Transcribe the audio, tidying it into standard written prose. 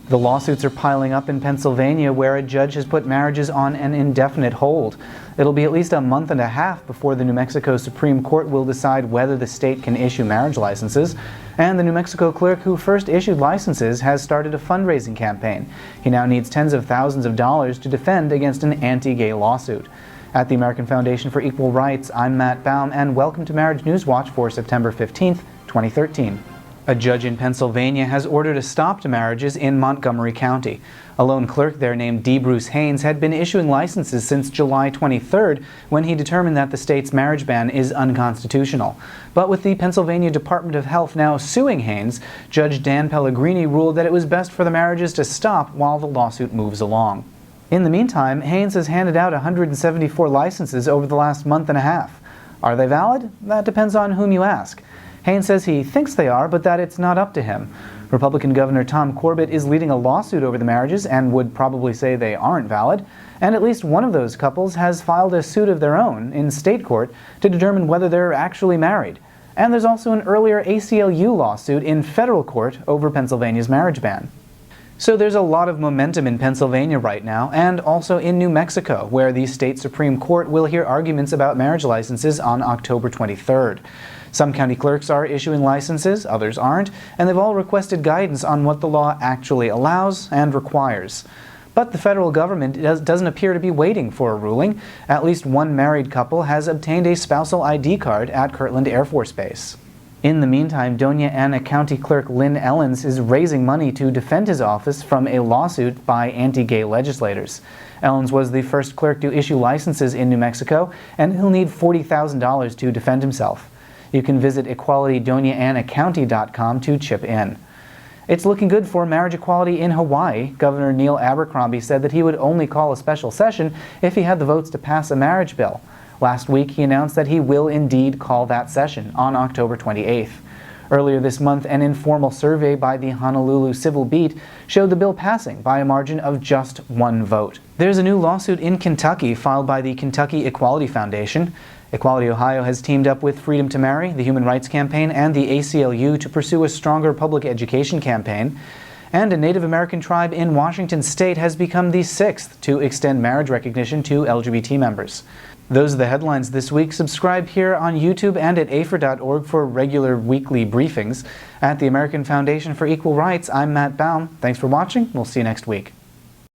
The lawsuits are piling up in Pennsylvania, where a judge has put marriages on an indefinite hold. It'll be at least a month and a half before the New Mexico Supreme Court will decide whether the state can issue marriage licenses. And the New Mexico clerk who first issued licenses has started a fundraising campaign. He now needs tens of thousands of dollars to defend against an anti-gay lawsuit. At the American Foundation for Equal Rights, I'm Matt Baum, and welcome to Marriage News Watch for September 15th, 2013. A judge in Pennsylvania has ordered a stop to marriages in Montgomery County. A lone clerk there named D. Bruce Haynes had been issuing licenses since July 23rd, when he determined that the state's marriage ban is unconstitutional. But with the Pennsylvania Department of Health now suing Haynes, Judge Dan Pellegrini ruled that it was best for the marriages to stop while the lawsuit moves along. In the meantime, Haynes has handed out 174 licenses over the last month and a half. Are they valid? That depends on whom you ask. Haynes says he thinks they are, but that it's not up to him. Republican Governor Tom Corbett is leading a lawsuit over the marriages and would probably say they aren't valid. And at least one of those couples has filed a suit of their own in state court to determine whether they're actually married. And there's also an earlier ACLU lawsuit in federal court over Pennsylvania's marriage ban. So there's a lot of momentum in Pennsylvania right now, and also in New Mexico, where the state Supreme Court will hear arguments about marriage licenses on October 23rd. Some county clerks are issuing licenses, others aren't, and they've all requested guidance on what the law actually allows and requires. But the federal government doesn't appear to be waiting for a ruling. At least one married couple has obtained a spousal ID card at Kirtland Air Force Base. In the meantime, Doña Ana County Clerk Lynn Ellens is raising money to defend his office from a lawsuit by anti-gay legislators. Ellens was the first clerk to issue licenses in New Mexico, and he'll need $40,000 to defend himself. You can visit equalitydoñaanacounty.com to chip in. It's looking good for marriage equality in Hawaii. Governor Neil Abercrombie said that he would only call a special session if he had the votes to pass a marriage bill. Last week, he announced that he will indeed call that session on October 28th. Earlier this month, an informal survey by the Honolulu Civil Beat showed the bill passing by a margin of just one vote. There's a new lawsuit in Kentucky filed by the Kentucky Equality Foundation. Equality Ohio has teamed up with Freedom to Marry, the Human Rights Campaign, and the ACLU to pursue a stronger public education campaign. And a Native American tribe in Washington state has become the 6th to extend marriage recognition to LGBT members. Those are the headlines this week. Subscribe here on YouTube and at AFER.org for regular weekly briefings. At the American Foundation for Equal Rights, I'm Matt Baum. Thanks for watching. We'll see you next week.